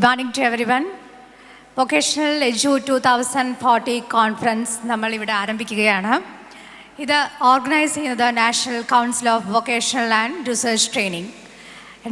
morning to everyone. Vocational Edu 2040 Conference നമ്മൾ ഇവിടെ ആരംഭിക്കുകയാണ്. ഇത് ഓർഗനൈസ് ചെയ്യുന്നത് national council of vocational and research training.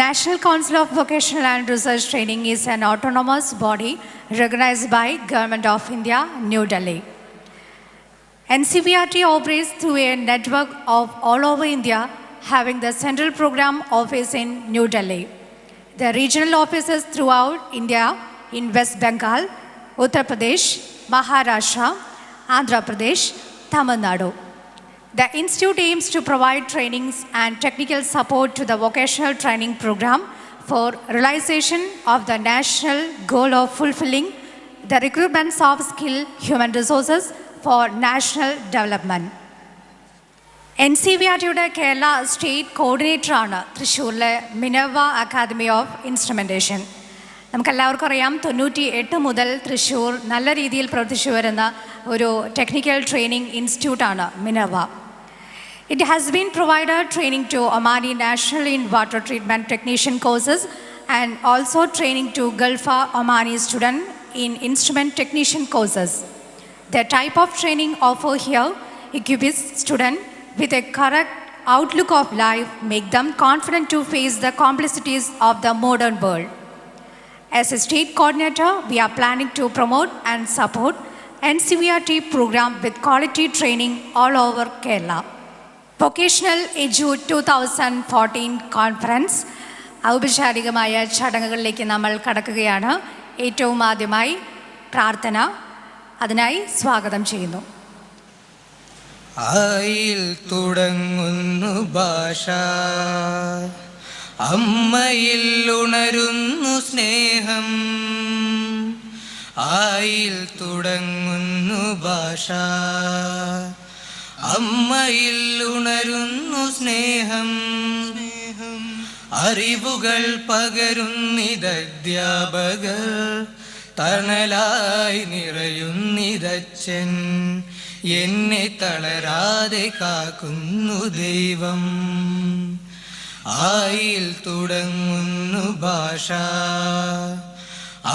National Council of Vocational and Research Training is an autonomous body recognized by Government of India, New Delhi. NCVRT operates through a network of all over India, having the central program office in New Delhi. The regional offices throughout India in West Bengal, Uttar Pradesh, Maharashtra, Andhra Pradesh, Tamil Nadu. The institute aims to provide trainings and technical support to the vocational training program for realization of the national goal of fulfilling the recruitment of skilled human resources for national development. NCVRTയുടെ Kerala state കോർഡിനേറ്ററാണ് തൃശ്ശൂരിലെ Minerva academy of instrumentation. നമുക്കെല്ലാവർക്കും അറിയാം, 98 മുതൽ തൃശ്ശൂർ നല്ല രീതിയിൽ പ്രവർത്തിച്ചു വരുന്ന ഒരു ടെക്നിക്കൽ ട്രെയിനിങ് ഇൻസ്റ്റിറ്റ്യൂട്ടാണ് Minerva. It has been provided training to Omani National in Water Treatment Technician courses and also training to Gulf Omani students in Instrument Technician courses. The type of training offered here equips students with a correct outlook of life, make them confident to face the complexities of the modern world. As a state coordinator, we are planning to promote and support NCVRT program with quality training all over Kerala. Vocational Edu 2014 Conference ഔപചാരികമായ ചടങ്ങുകളിലേക്ക് നമ്മൾ കടക്കുകയാണ്. ഏറ്റവും ആദ്യമായി പ്രാർത്ഥന, അതിനായി സ്വാഗതം ചെയ്യുന്നു. ആയിൽ തുടങ്ങുന്നു ഭാഷ, അമ്മയിൽ ഉണരുന്നു സ്നേഹം. ആയിൽ തുടങ്ങുന്നു ഭാഷ, അമ്മയിൽ ഉണരുന്നു സ്നേഹം. അറിവുകൾ പകരുന്നിതധ്യാപകർ, തണലായി നിറയുന്നിതച്ഛൻ. എന്നെ തളരാതെ കാക്കുന്നു ദൈവം. ആയിൽ തുടങ്ങുന്നു ഭാഷ,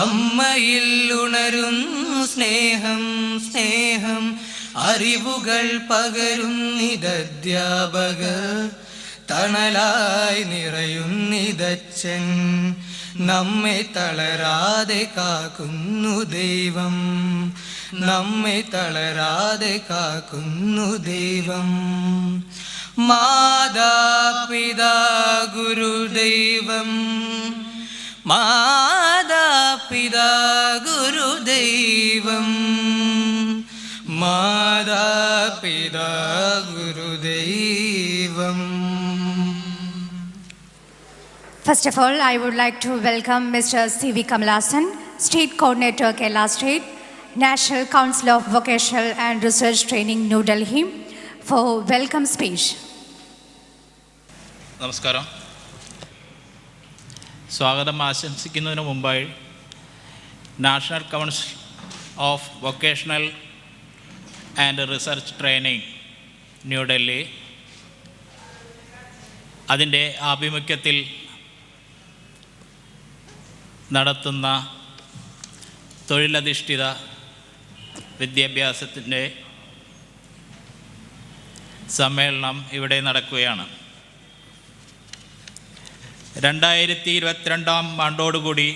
അമ്മയിൽ ഉണരുന്നു സ്നേഹം. സ്നേഹം അറിവുകൾ പകരുന്നിതധ്യാപകർ, തണലായി നിറയുന്നിതച്ഛൻ. നമ്മെ തളരാതെ കാക്കുന്നു ദൈവം. നമ്മെ തളരാതെ കാക്കുന്നു ദൈവം. മാതാപിതാ ഗുരുദൈവം, മാതാപിതാ ഗുരുദൈവം, മാതാപിതാ ഗുരുദൈവം. First of all, I would like to welcome Mr. C.V. Kamalasan, State Coordinator, Kerala State, National Council of Vocational and Research Training, New Delhi, for welcome speech. നമസ്കാരം. സ്വാഗതം ആശംസിക്കുന്നതിന് മുമ്പായി national council of vocational and research training New Delhi അതിൻ്റെ ആഭിമുഖ്യത്തിൽ നടത്തുന്ന തൊഴിലധിഷ്ഠിത വിദ്യാഭ്യാസത്തിൻ്റെ സമ്മേളനം ഇവിടെ നടക്കുകയാണ്. 2022 ആണ്ടോടുകൂടി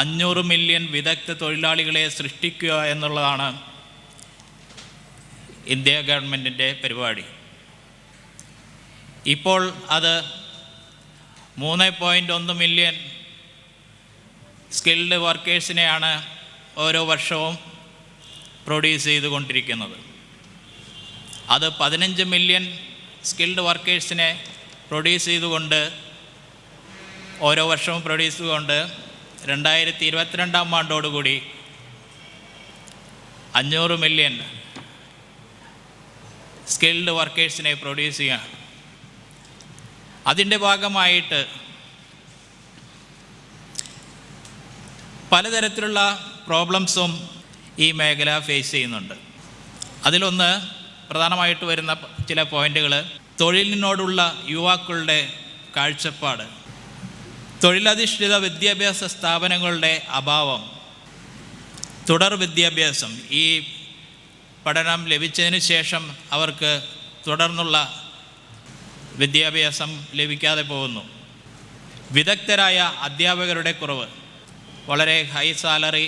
500 മില്യൺ വിദഗ്ധ തൊഴിലാളികളെ സൃഷ്ടിക്കുക എന്നുള്ളതാണ് ഇന്ത്യ ഗവൺമെൻറ്റിൻ്റെ പരിപാടി. ഇപ്പോൾ അത് 3.1 മില്യൺ സ്കിൽഡ് വർക്കേഴ്സിനെയാണ് ഓരോ വർഷവും പ്രൊഡ്യൂസ് ചെയ്തുകൊണ്ടിരിക്കുന്നത്. അത് 15 മില്യൺ സ്കിൽഡ് വർക്കേഴ്സിനെ പ്രൊഡ്യൂസ് ചെയ്തുകൊണ്ട് ഓരോ വർഷവും പ്രൊഡ്യൂസ് ചെയ്തുകൊണ്ട് 2022 ആണ്ടോടുകൂടി 500 മില്യൺ സ്കിൽഡ് വർക്കേഴ്സിനെ പ്രൊഡ്യൂസ് ചെയ്യുക. അതിൻ്റെ ഭാഗമായിട്ട് പലതരത്തിലുള്ള പ്രോബ്ലംസും ഈ മേഖല ഫേസ് ചെയ്യുന്നുണ്ട്. അതിലൊന്ന് പ്രധാനമായിട്ട് വരുന്ന ചില പോയിൻ്റുകൾ തൊഴിലിനോടുള്ള യുവാക്കളുടെ കാഴ്ചപ്പാട്. തൊഴിലധിഷ്ഠിത വിദ്യാഭ്യാസ സ്ഥാപനങ്ങളുടെ അഭാവം, തുടർ വിദ്യാഭ്യാസം, ഈ പഠനം ലഭിച്ചതിന് ശേഷം അവർക്ക് തുടർന്നുള്ള വിദ്യാഭ്യാസം ലഭിക്കാതെ പോകുന്നു. വിദഗ്ധരായ അധ്യാപകരുടെ കുറവ്, വളരെ ഹൈ സാലറി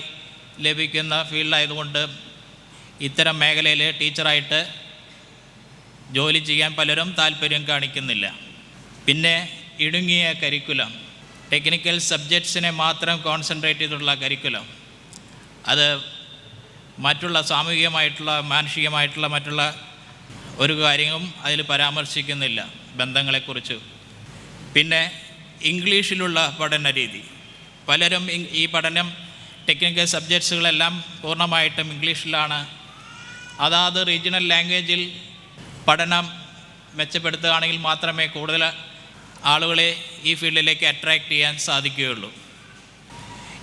ലഭിക്കുന്ന ഫീൽഡായതുകൊണ്ട് ഇത്തരം മേഖലയിൽ ടീച്ചറായിട്ട് ജോലി ചെയ്യാൻ പലരും താല്പര്യം കാണിക്കുന്നില്ല. പിന്നെ ഇടുങ്ങിയ കരിക്കുലം, ടെക്നിക്കൽ സബ്ജക്ട്സിനെ മാത്രം കോൺസെൻട്രേറ്റ് ചെയ്തിട്ടുള്ള കരിക്കുലം, അത് മറ്റുള്ള സാമൂഹികമായിട്ടുള്ള മാനുഷികമായിട്ടുള്ള മറ്റുള്ള ഒരു കാര്യവും അതിൽ പരാമർശിക്കുന്നില്ല ബന്ധങ്ങളെക്കുറിച്ച്. പിന്നെ ഇംഗ്ലീഷിലുള്ള പഠന രീതി, പലരും ഈ പഠനം ടെക്നിക്കൽ സബ്ജക്ട്സുകളെല്ലാം പൂർണ്ണമായിട്ടും ഇംഗ്ലീഷിലാണ്. അതാത് റീജിയണൽ ലാംഗ്വേജിൽ പഠനം മെച്ചപ്പെടുത്തുകയാണെങ്കിൽ മാത്രമേ കൂടുതൽ ആളുകളെ ഈ ഫീൽഡിലേക്ക് അട്രാക്റ്റ് ചെയ്യാൻ സാധിക്കുകയുള്ളൂ.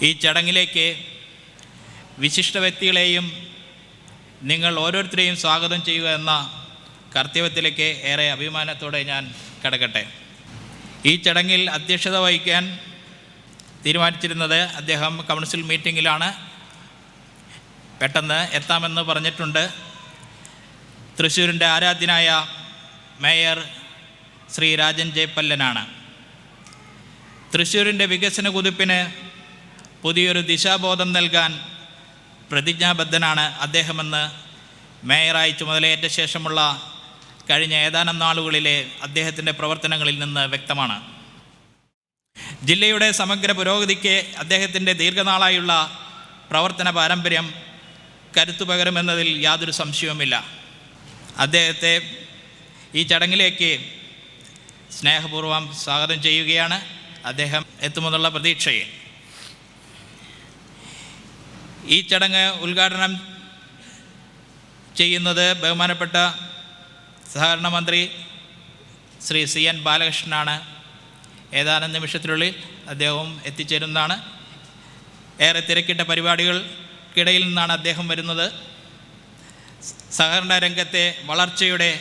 ഈ ചടങ്ങിലേക്ക് വിശിഷ്ട വ്യക്തികളെയും നിങ്ങൾ ഓരോരുത്തരെയും സ്വാഗതം ചെയ്യുക എന്ന കർത്തവ്യത്തിലേക്ക് ഏറെ അഭിമാനത്തോടെ ഞാൻ കടക്കട്ടെ. ഈ ചടങ്ങിൽ അധ്യക്ഷത വഹിക്കാൻ തീരുമാനിച്ചിരുന്നത് അദ്ദേഹം കൗൺസിൽ മീറ്റിങ്ങിലാണ്, പെട്ടെന്ന് എത്താമെന്ന് പറഞ്ഞിട്ടുണ്ട്. തൃശ്ശൂരിൻ്റെ ആരാധ്യനായ മേയർ ശ്രീ രാജൻ ജയപ്പല്ലനാണ്. തൃശ്ശൂരിൻ്റെ വികസന കുതിപ്പിന് പുതിയൊരു ദിശാബോധം നൽകാൻ പ്രതിജ്ഞാബദ്ധനാണ് അദ്ദേഹമെന്ന് മേയറായി ചുമതലയേറ്റ ശേഷമുള്ള കഴിഞ്ഞ ഏതാനും നാളുകളിലെ അദ്ദേഹത്തിൻ്റെ പ്രവർത്തനങ്ങളിൽ നിന്ന് വ്യക്തമാണ്. ജില്ലയുടെ സമഗ്ര പുരോഗതിക്ക് അദ്ദേഹത്തിൻ്റെ ദീർഘനാളായുള്ള പ്രവർത്തന പാരമ്പര്യം കരുത്തു പകരുമെന്നതിൽ യാതൊരു സംശയവുമില്ല. അദ്ദേഹത്തെ ഈ ചടങ്ങിലേക്ക് സ്നേഹപൂർവ്വം സ്വാഗതം ചെയ്യുകയാണ്. അദ്ദേഹം എത്തുമെന്നുള്ള പ്രതീക്ഷയിൽ ഈ ചടങ്ങ് ഉദ്ഘാടനം ചെയ്യുന്നത് ബഹുമാനപ്പെട്ട സഹകരണ മന്ത്രി ശ്രീ CN ബാലകൃഷ്ണനാണ്. ഏതാനും നിമിഷത്തിനുള്ളിൽ അദ്ദേഹവും എത്തിച്ചേരുന്നതാണ്. ഏറെ തിരക്കിട്ട പരിപാടികൾക്കിടയിൽ നിന്നാണ് അദ്ദേഹം വരുന്നത്. സഹകരണ രംഗത്തെ വളർച്ചയുടെ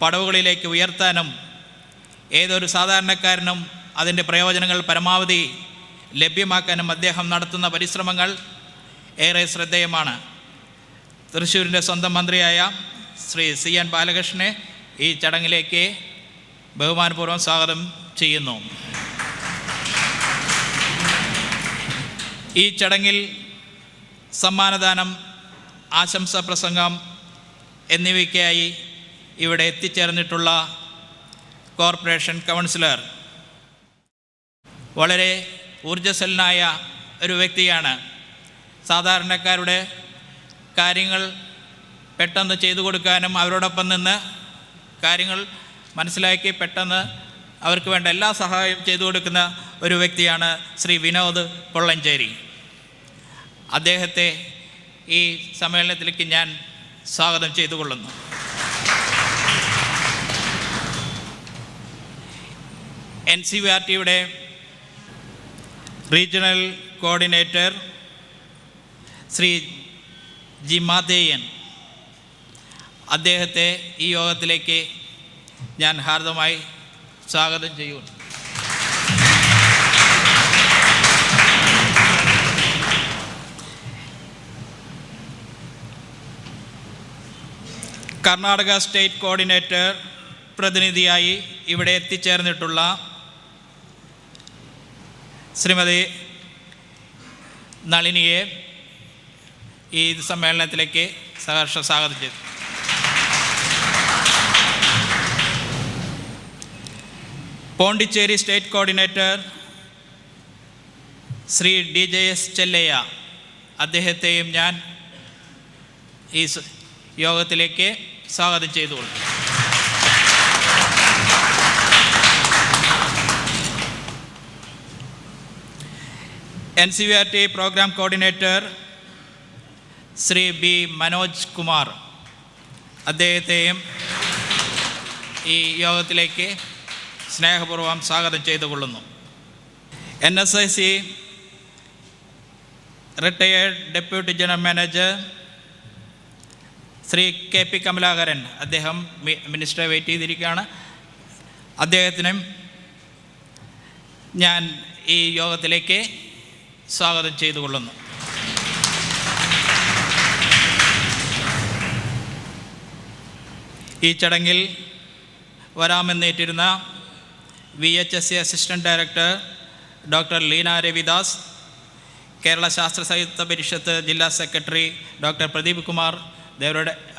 പടവുകളിലേക്ക് ഉയർത്താനും ഏതൊരു സാധാരണക്കാരനും അതിൻ്റെ പ്രയോജനങ്ങൾ പരമാവധി ലഭ്യമാക്കാനും അദ്ദേഹം നടത്തുന്ന പരിശ്രമങ്ങൾ ഏറെ ശ്രദ്ധേയമാണ്. തൃശ്ശൂരിൻ്റെ സ്വന്തം മന്ത്രിയായ ശ്രീ CN ബാലകൃഷ്ണനെ ഈ ചടങ്ങിലേക്ക് ബഹുമാനപൂർവ്വം സ്വാഗതം ചെയ്യുന്നു. ഈ ചടങ്ങിൽ സമ്മാനദാനം, ആശംസാ പ്രസംഗം എന്നിവയ്ക്കായി ഇവിടെ എത്തിച്ചേർന്നിട്ടുള്ള കോർപ്പറേഷൻ കൗൺസിലർ വളരെ ഊർജ്ജസ്വലനായ ഒരു വ്യക്തിയാണ്. സാധാരണക്കാരുടെ കാര്യങ്ങൾ പെട്ടെന്ന് ചെയ്തു കൊടുക്കാനും അവരോടൊപ്പം നിന്ന് കാര്യങ്ങൾ മനസ്സിലാക്കി പെട്ടെന്ന് അവർക്ക് വേണ്ട എല്ലാ സഹായവും ചെയ്തു കൊടുക്കുന്ന ഒരു വ്യക്തിയാണ് ശ്രീ വിനോദ് പൊള്ളഞ്ചേരി. അദ്ദേഹത്തെ ഈ സമ്മേളനത്തിലേക്ക് ഞാൻ സ്വാഗതം ചെയ്തുകൊള്ളുന്നു. NCERTയുടെ റീജിയണൽ കോർഡിനേറ്റർ ശ്രീ ജി മാതേയൻ, അദ്ദേഹത്തെ ഈ യോഗത്തിലേക്ക് ഞാൻ ഹാർദമായി സ്വാഗതം ചെയ്യുന്നു. കർണാടക സ്റ്റേറ്റ് കോർഡിനേറ്റർ പ്രതിനിധിയായി ഇവിടെ എത്തിച്ചേർന്നിട്ടുള്ള ശ്രീമതി നളിനിയെ ഈ സമ്മേളനത്തിലേക്ക് സഹർഷ സ്വാഗതം ചെയ്തു. Pondicherry state coordinator Shri DJS Chellaiah, അദ്ദേഹത്തെയും ഞാൻ ഈ യോഗത്തിലേക്ക് സ്വാഗതം ചെയ്തുകൊള്ളു. NCERT programme coordinator Shri B Manoj Kumar, അദ്ദേഹത്തെയും ഈ യോഗത്തിലേക്ക് സ്നേഹപൂർവ്വം സ്വാഗതം ചെയ്തുകൊള്ളുന്നു. NSIC retired deputy general manager Shri KP Kamalakaran, അദ്ദേഹം മിനിസ്റ്ററെ വെയിറ്റ് ചെയ്തിരിക്കുകയാണ്. അദ്ദേഹത്തിനും ഞാൻ ഈ യോഗത്തിലേക്ക് സ്വാഗതം ചെയ്തുകൊള്ളുന്നു. ഈ ചടങ്ങിൽ വരാമെന്നേറ്റിരുന്ന VHSC assistant director doctor Leena Ravidas, Kerala ശാസ്ത്ര സാഹിത്യ പരിഷത്ത് ജില്ലാ സെക്രട്ടറി ഡോക്ടർ പ്രദീപ് കുമാർ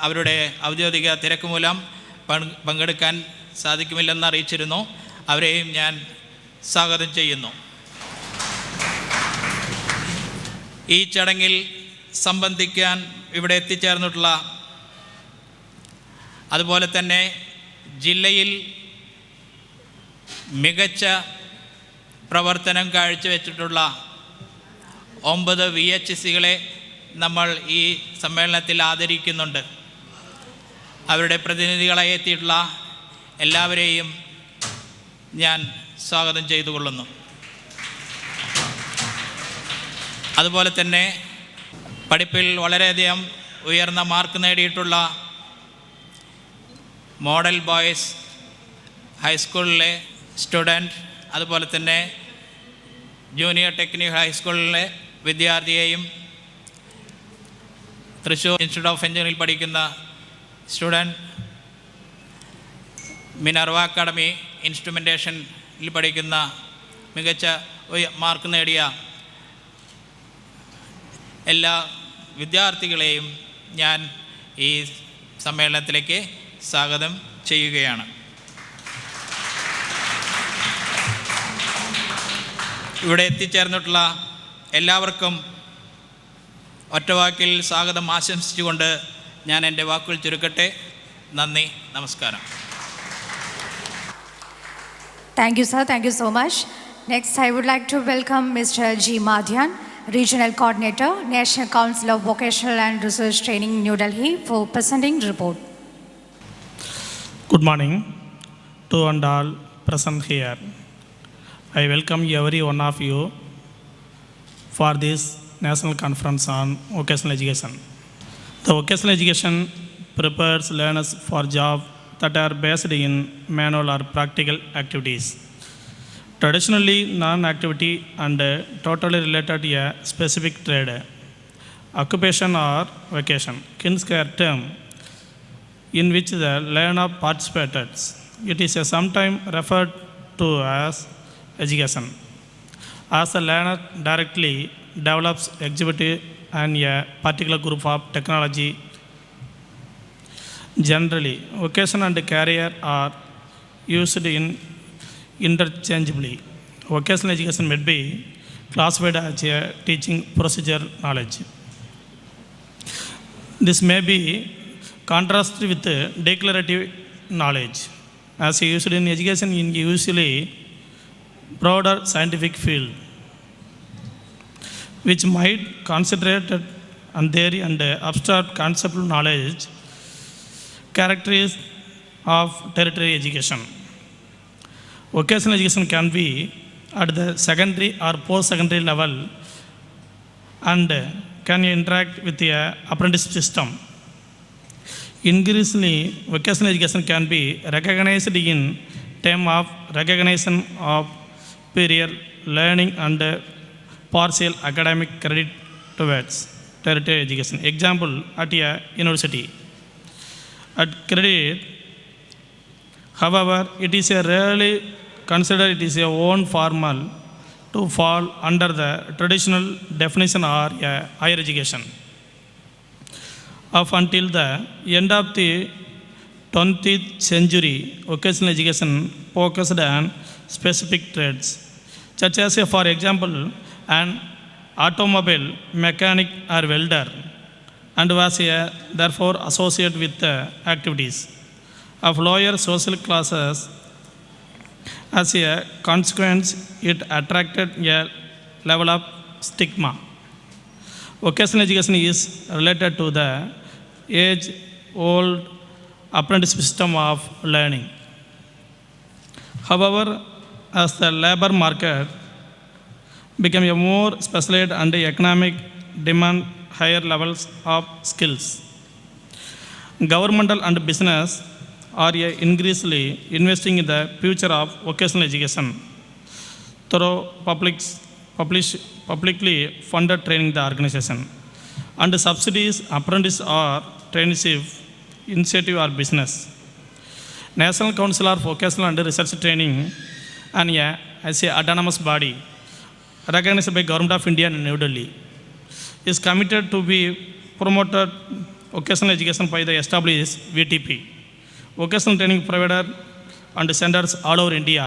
അവരുടെ ഔദ്യോഗിക തിരക്ക് മൂലം പങ്കെടുക്കാൻ സാധിക്കുമില്ലെന്ന് അറിയിച്ചിരുന്നു. അവരെയും ഞാൻ സ്വാഗതം ചെയ്യുന്നു. ഈ ചടങ്ങിൽ സംബന്ധിക്കാൻ ഇവിടെ എത്തിച്ചേർന്നിട്ടുള്ള, അതുപോലെ തന്നെ ജില്ലയിൽ മികച്ച പ്രവർത്തനം കാഴ്ചവെച്ചിട്ടുള്ള 9 VHSCകളെ നമ്മൾ ഈ സമ്മേളനത്തിൽ ആദരിക്കുന്നുണ്ട്. അവരുടെ പ്രതിനിധികളായി എത്തിയിട്ടുള്ള എല്ലാവരെയും ഞാൻ സ്വാഗതം ചെയ്തുകൊള്ളുന്നു. അതുപോലെ തന്നെ പഠിപ്പിൽ വളരെയധികം ഉയർന്ന മാർക്ക് നേടിയിട്ടുള്ള മോഡൽ ബോയ്സ് ഹൈസ്കൂളിലെ സ്റ്റുഡൻറ്റ്, അതുപോലെ തന്നെ ജൂനിയർ ടെക്നിക്കൽ ഹൈസ്കൂളിലെ വിദ്യാർത്ഥിയെയും തൃശ്ശൂർ ഇൻസ്റ്റിറ്റ്യൂട്ട് ഓഫ് എഞ്ചിനീയറിംഗിൽ പഠിക്കുന്ന സ്റ്റുഡൻറ്റ്, മിനർവ അക്കാഡമി ഇൻസ്ട്രുമെൻറ്റേഷനിൽ പഠിക്കുന്ന മികച്ച മാർക്ക് നേടിയ എല്ലാ വിദ്യാർത്ഥികളെയും ഞാൻ ഈ സമ്മേളനത്തിലേക്ക് സ്വാഗതം ചെയ്യുകയാണ്. ഇവിടെ എത്തിച്ചേർന്നിട്ടുള്ള എല്ലാവർക്കും ഒറ്റവാക്കിൽ സ്വാഗതം ആശംസിച്ചുകൊണ്ട് ഞാൻ എൻ്റെ വാക്കുകൾ ചുരുക്കട്ടെ. നന്ദി, നമസ്കാരം. Thank you, sir. Thank you so much. Next, I would like to welcome Mr. G. Madhyan, Regional Coordinator, National Council of Vocational and Research Training, New Delhi, for presenting report. Good morning to and all present here. I welcome every one of you for this National Conference on Vocational Education. The vocational education prepares learners for jobs that are based in manual or practical activities. Traditionally, non-activity and totally related to a specific trade, occupation or vocation, Kinsker term, in which the learner participated. It is sometimes referred to as education, as the learner directly develops executive and a particular group of technology. Generally, vocation and career are used interchangeably. Vocational education may be classified as a teaching procedure knowledge. This may be contrasted with declarative knowledge, as used in education in usually broader scientific field, which might concentrate on theory and abstract conceptual knowledge, characteristics of tertiary education. Vocational education can be at the secondary or post-secondary level and can interact with the apprenticeship system. Increasingly, vocational education can be recognized in terms of recognition of superior learning and partial academic credit towards tertiary education. Example, at a university. At credit, however, it is rarely considered it is a own formal to fall under the traditional definition or higher education. Up until the end of the 20th century, vocational education focused on specific trades, such as, for example, an automobile mechanic or welder, and was therefore associated with the activities of lower social classes. As a consequence, it attracted a level of stigma. Vocational education is related to the age-old apprenticeship system of learning. However, as the labor market became a more specialized and economic demand higher levels of skills, governmental and business are increasingly investing in the future of vocational education through publicly funded training the organization. And subsidies, apprentice or traineeship, initiative or business. National Council for Vocational and Research Training and as a autonomous body recognized by Government of India in New Delhi is committed to be promoted vocational education by the established VTP, vocational training provider and centers all over India.